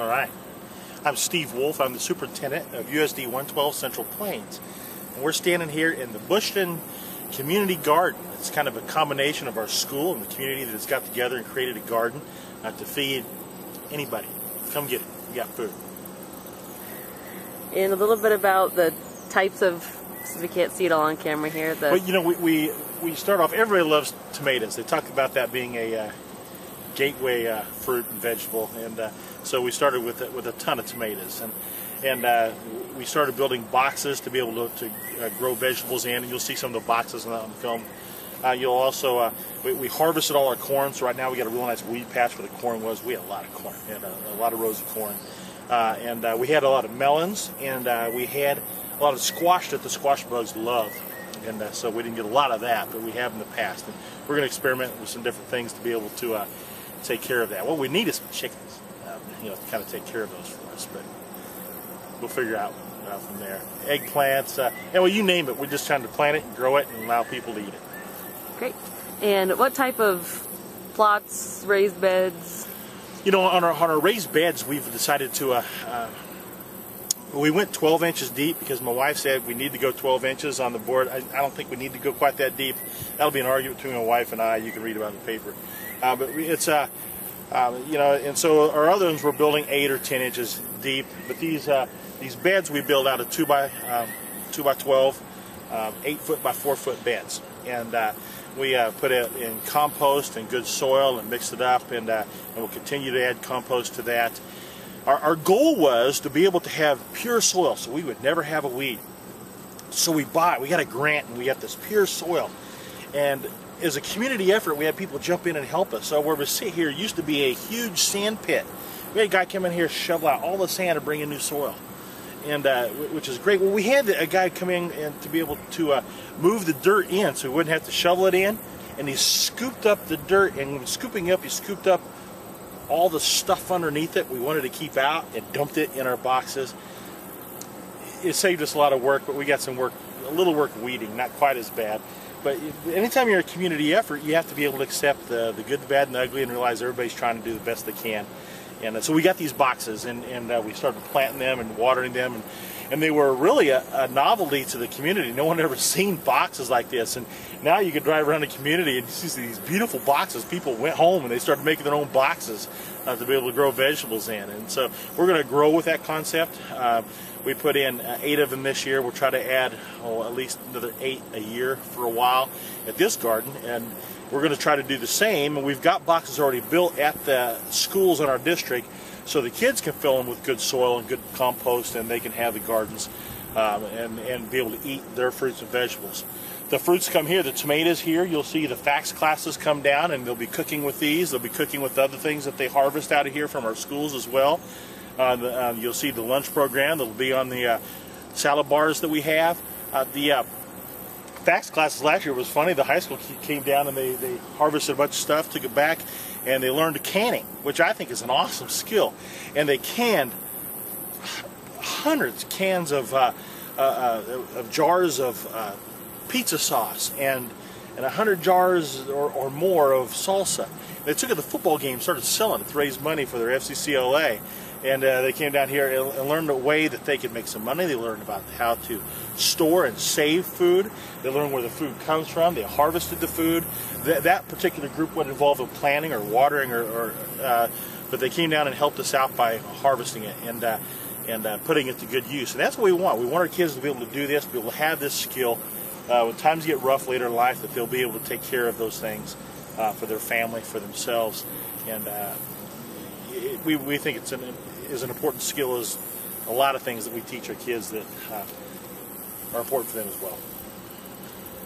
All right. I'm Steve Woolf. I'm the superintendent of USD 112 Central Plains. And we're standing here in the Bushton Community Garden. It's kind of a combination of our school and the community that has got together and created a garden to feed anybody. Come get it. We got food. And a little bit about the types of, since we can't see it all on camera here. Well, you know, we start off, everybody loves tomatoes. They talk about that being a gateway fruit and vegetable, and so we started with a ton of tomatoes, and we started building boxes to be able to grow vegetables in, and you'll see some of the boxes on the film. You'll also we harvested all our corn, so right now we got a real nice weed patch where the corn was. We had a lot of corn, we had a lot of rows of corn, and we had a lot of melons, and we had a lot of squash that the squash bugs love. And so we didn't get a lot of that, but we have in the past. And we're going to experiment with some different things to be able to take care of that. What we need is some chickens, you know, to kind of take care of those for us. But we'll figure out from there. Eggplants, well, you name it. We're just trying to plant it and grow it and allow people to eat it. Great. And what type of plots, raised beds? You know, on our raised beds, we've decided to. We went 12 inches deep because my wife said we need to go 12 inches on the board. I don't think we need to go quite that deep. That'll be an argument between my wife and I. You can read about it in the paper. But it's, you know, and so our other ones we're building 8 or 10 inches deep. But these beds we build out of 2 by 12, 8 foot by 4 foot beds. And we put it in compost and good soil and mix it up, and we'll continue to add compost to that. Our goal was to be able to have pure soil, so we would never have a weed. So we got a grant, and we got this pure soil. And as a community effort, we had people jump in and help us. So where we sit here used to be a huge sand pit. We had a guy come in here, shovel out all the sand, and bring in new soil, and which is great. Well, we had a guy come in and to be able to move the dirt in, so we wouldn't have to shovel it in. And he scooped up the dirt, and when scooping up, he scooped up all the stuff underneath it we wanted to keep out and dumped it in our boxes. It saved us a lot of work, but we got some work, a little work weeding, not quite as bad. But anytime you're a community effort, you have to be able to accept the good, the bad, and the ugly, and realize everybody's trying to do the best they can. And so we got these boxes, and we started planting them and watering them, and they were really a novelty to the community. No one had ever seen boxes like this, and now you can drive around the community and you see these beautiful boxes. People went home and they started making their own boxes to be able to grow vegetables in. And so we're going to grow with that concept. We put in 8 of them this year. We'll try to add at least another 8 a year for a while at this garden, and we're going to try to do the same. And we've got boxes already built at the schools in our district, so the kids can fill them with good soil and good compost, and they can have the gardens and be able to eat their fruits and vegetables. The fruits come here, the tomatoes here. You'll see the FACS classes come down, and they'll be cooking with these. They'll be cooking with other things that they harvest out of here from our schools as well. You'll see the lunch program that'll be on the salad bars that we have. The FACS classes last year was funny. The high school came down and they harvested a bunch of stuff, took it back, and they learned canning, which I think is an awesome skill. And they canned hundreds of cans of jars of pizza sauce and 100 jars or more of salsa. They took it to the football game, started selling it to raise money for their FCCLA. And they came down here and learned a way that they could make some money. They learned about how to store and save food. They learned where the food comes from. They harvested the food. That particular group wasn't involved in planting or watering, but they came down and helped us out by harvesting it and putting it to good use. And that's what we want. We want our kids to be able to do this, to be able to have this skill. When times get rough later in life, that they'll be able to take care of those things for their family, for themselves. And we think it's an important skill, as a lot of things that we teach our kids that are important for them as well.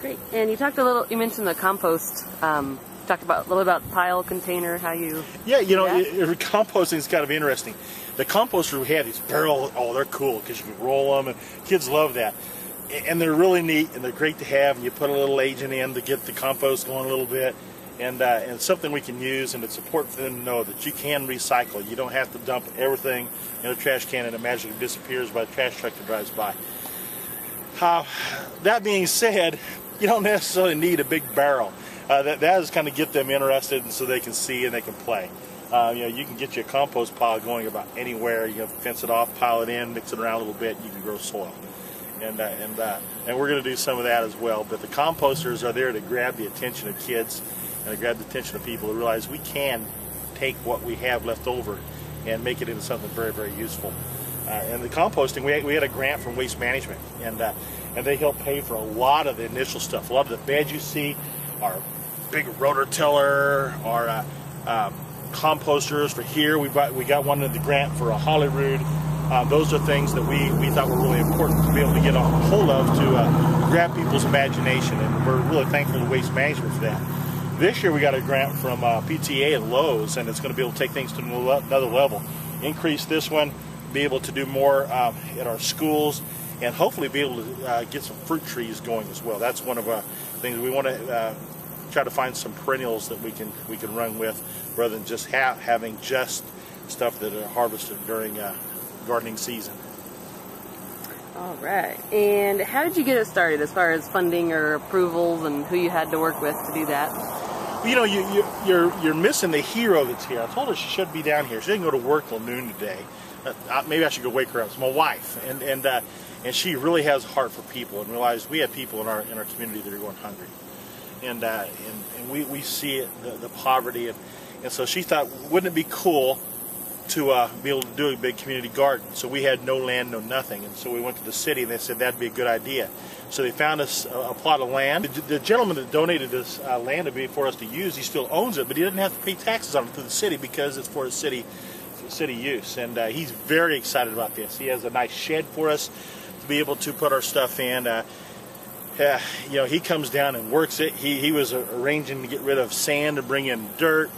Great. And you talked you mentioned the compost. Talked a little about pile container, how you... Yeah, you know, composting is kind of interesting. The composter we have, these barrel, they're cool because you can roll them, and kids love that. And they're really neat, and they're great to have, and you put a little agent in to get the compost going a little bit. And it's something we can use, and it's important for them to know that you can recycle. You don't have to dump everything in a trash can and it magically disappears by the trash truck that drives by. That being said, you don't necessarily need a big barrel. That is kind of get them interested, and so they can see and they can play. You can get you a compost pile going about anywhere. You fence it off, pile it in, mix it around a little bit, you can grow soil. And we're going to do some of that as well. But the composters are there to grab the attention of kids and to grab the attention of people to realize we can take what we have left over and make it into something very, very useful. And the composting, we had a grant from Waste Management, and they helped pay for a lot of the initial stuff. A lot of the beds you see are big rototiller, or composters for here. We got one in the grant for a Holyrood. Those are things that we thought were really important to be able to get a hold of to grab people's imagination, and we're really thankful to Waste Management for that. This year we got a grant from PTA and Lowe's, and it's going to be able to take things to another level. Increase this one, be able to do more at our schools, and hopefully be able to get some fruit trees going as well. That's one of the things we want to try to find some perennials that we can run with, rather than just having just stuff that are harvested during gardening season. All right. And how did you get it started as far as funding or approvals, and who you had to work with to do that? You're missing the hero that's here. I told her she should be down here. She didn't go to work till noon today. Maybe I should go wake her up. It's my wife, and she really has a heart for people, and realized we have people in our community that are going hungry, and we see it, the poverty, and so she thought, wouldn't it be cool to be able to do a big community garden? So we had no land, no nothing, and so we went to the city, and they said that'd be a good idea. So they found us a plot of land. The gentleman that donated this land for us to use, he still owns it, but he doesn't have to pay taxes on it through the city because it's for his city use, and he's very excited about this. He has a nice shed for us to be able to put our stuff in. He comes down and works it. He was arranging to get rid of sand and bring in dirt.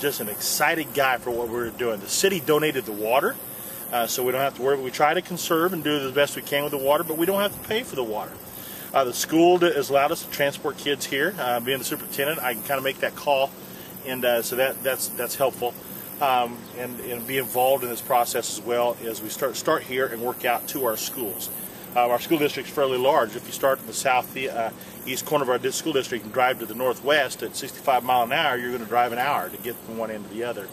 Just an excited guy for what we were doing. The city donated the water, so we don't have to worry. We try to conserve and do the best we can with the water, but we don't have to pay for the water. The school has allowed us to transport kids here. Being the superintendent, I can kind of make that call, and so that's helpful. And be involved in this process as well as we start here and work out to our schools. Our school district is fairly large. If you start in the east corner of our school district and drive to the northwest at 65 miles an hour, you're going to drive an hour to get from one end to the other.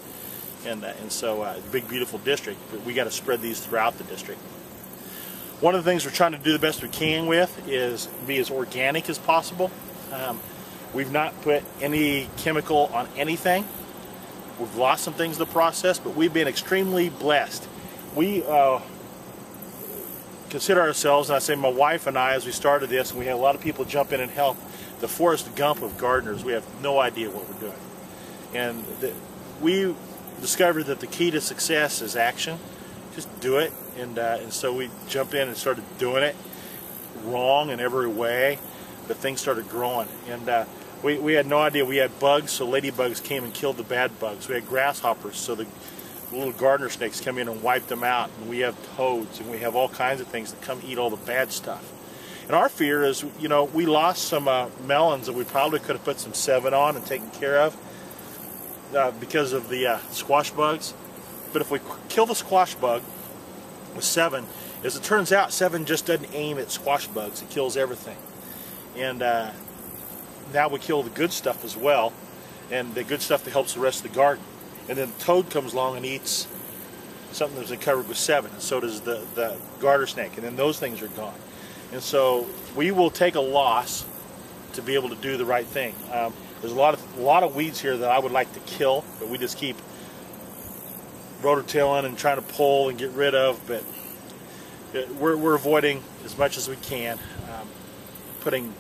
And so it's a big, beautiful district, but we got to spread these throughout the district. One of the things we're trying to do the best we can with is be as organic as possible. We've not put any chemical on anything. We've lost some things in the process, but we've been extremely blessed. We consider ourselves, and I say my wife and I, as we started this, and we had a lot of people jump in and help, the Forrest Gump of gardeners. We have no idea what we're doing. And we discovered that the key to success is action. Just do it. And so we jumped in and started doing it wrong in every way, but things started growing. And we had no idea. We had bugs, so ladybugs came and killed the bad bugs. We had grasshoppers, so the little gardener snakes come in and wipe them out. And we have toads, and we have all kinds of things that come eat all the bad stuff. And our fear is, we lost some melons that we probably could have put some 7 on and taken care of because of the squash bugs. But if we kill the squash bug with 7, as it turns out, 7 just doesn't aim at squash bugs. It kills everything. And now we kill the good stuff as well, and the good stuff that helps the rest of the garden. And then the toad comes along and eats something that's been covered with 7, and so does the garter snake, and then those things are gone. And so we will take a loss to be able to do the right thing. There's a lot of weeds here that I would like to kill, but we just keep rototilling and trying to pull and get rid of. But we're avoiding as much as we can putting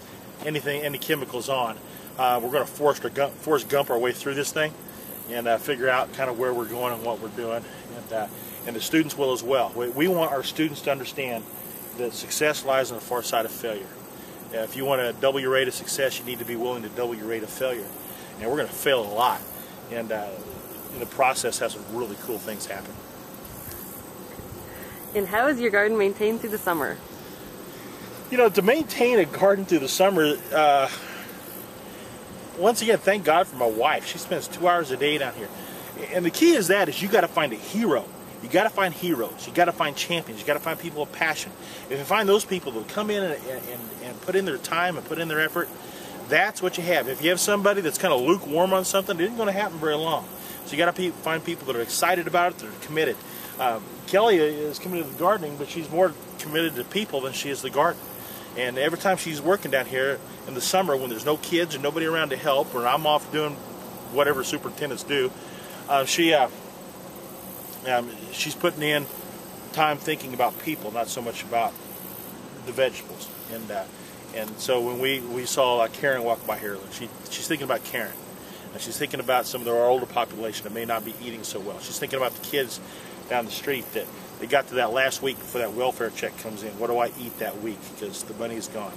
any chemicals on. We're going to Forrest Gump our way through this thing and figure out kind of where we're going and what we're doing, and the students will as well. We want our students to understand that success lies on the far side of failure. If you want to double your rate of success, you need to be willing to double your rate of failure. And we're going to fail a lot, and in the process have some really cool things happen. And how is your garden maintained through the summer? To maintain a garden through the summer, once again, thank God for my wife. She spends 2 hours a day down here. And the key is you got to find a hero. You got to find heroes. You got to find champions. You got to find people of passion. If you find those people that come in and put in their time and put in their effort, that's what you have. If you have somebody that's kind of lukewarm on something, it isn't going to happen very long. So you got to find people that are excited about it, that are committed. Kelly is committed to gardening, but she's more committed to people than she is the garden. And every time she's working down here in the summer when there's no kids and nobody around to help, or I'm off doing whatever superintendents do, she's putting in time thinking about people, not so much about the vegetables. And so when we saw Karen walk by here, she's thinking about Karen. And she's thinking about some of our older population that may not be eating so well. She's thinking about the kids down the street that they got to that last week before that welfare check comes in. What do I eat that week because the money's gone?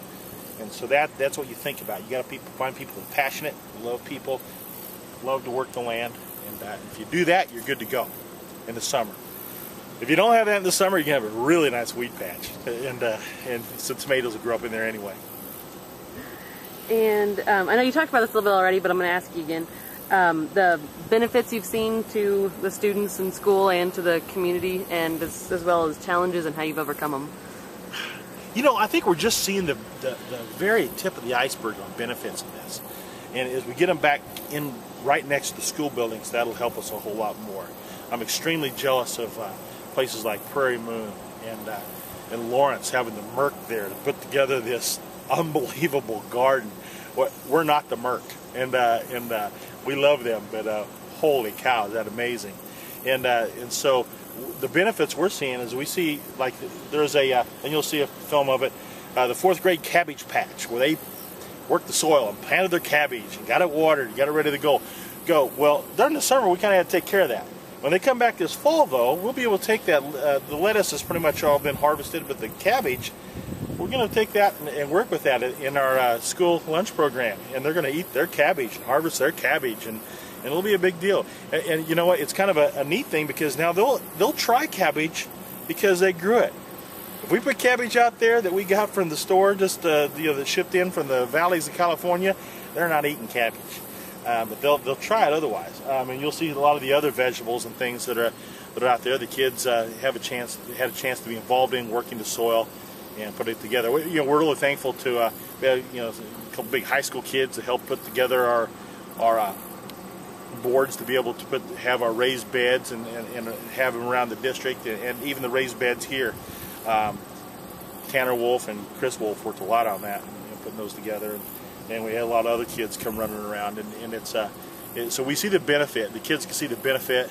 And so that's what you think about. You got to find people that are passionate, love people, love to work the land, and if you do that, you're good to go in the summer. If you don't have that in the summer, you can have a really nice weed patch, and some tomatoes will grow up in there anyway. And I know you talked about this a little bit already, but I'm going to ask you again. The benefits you've seen to the students in school and to the community, and as well as challenges and how you've overcome them. You know, I think we're just seeing the very tip of the iceberg on benefits of this. And as we get them back in right next to the school buildings, that'll help us a whole lot more. I'm extremely jealous of places like Prairie Moon and Lawrence having the Merc there to put together this unbelievable garden. We're not the Merc, and we love them, but holy cow, is that amazing! And so the benefits we're seeing is we see, like, there's and you'll see a film of it, the 4th grade cabbage patch where they worked the soil and planted their cabbage and got it watered, got it ready to go. Well, during the summer we kind of had to take care of that. When they come back this fall, though, we'll be able to take that. The lettuce has pretty much all been harvested, but the cabbage, we're going to take that and work with that in our school lunch program. And they're going to eat their cabbage and harvest their cabbage, and it'll be a big deal. And you know what? It's kind of a neat thing because now they'll try cabbage because they grew it. If we put cabbage out there that we got from the store, just that shipped in from the valleys of California, they're not eating cabbage. But they'll try it otherwise. And you'll see a lot of the other vegetables and things that are out there. The kids had a chance to be involved in working the soil and put it together. We're really thankful to we had, a couple big high school kids that helped put together our boards to be able to have our raised beds and have them around the district, and even the raised beds here. Tanner Wolf and Chris Wolf worked a lot on that and putting those together. And we had a lot of other kids come running around, and so we see the benefit. The kids can see the benefit.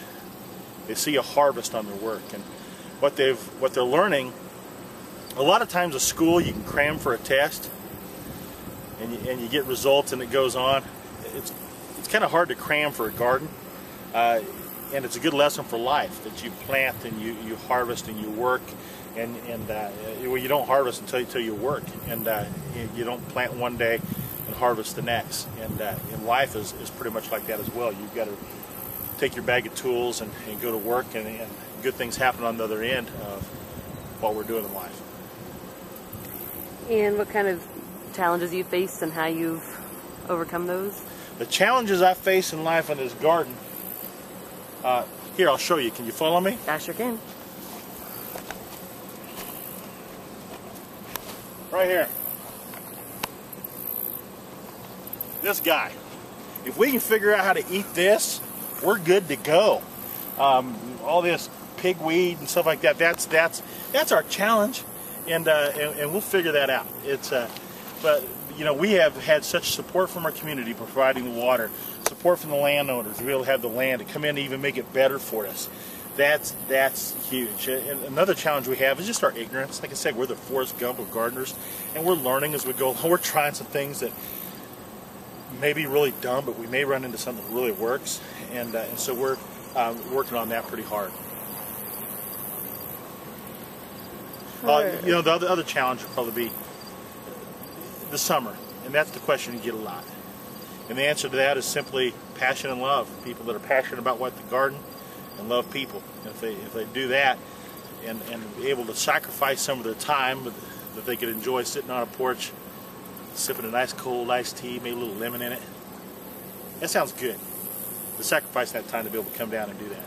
They see a harvest on their work, and what they're learning. A lot of times, at school, you can cram for a test, and you get results, and it goes on. It's kind of hard to cram for a garden, and it's a good lesson for life that you plant and you harvest and you work, and well, you don't harvest until you work, and you don't plant one day and harvest the next. And life is pretty much like that as well. You've got to take your bag of tools and go to work, and good things happen on the other end of what we're doing in life. And what kind of challenges you faced and how you've overcome those? The challenges I face in life in this garden, here, I'll show you. Can you follow me? I sure can. Right here. This guy. If we can figure out how to eat this, we're good to go. All this pigweed and stuff like that, that's our challenge, and we'll figure that out. But we have had such support from our community providing the water, support from the landowners to be able to have the land to come in and even make it better for us. That's huge. And another challenge we have is just our ignorance. Like I said, we're the Forrest Gump of gardeners, and we're learning as we go. We're trying some things that may be really dumb, but we may run into something that really works, and so we're working on that pretty hard. The other challenge would probably be the summer, and that's the question you get a lot. And the answer to that is simply passion and love. People that are passionate about what the garden and love people. And if they do that and be able to sacrifice some of their time that they could enjoy sitting on a porch, sipping a nice cold iced tea, maybe a little lemon in it, that sounds good. To sacrifice that time to be able to come down and do that.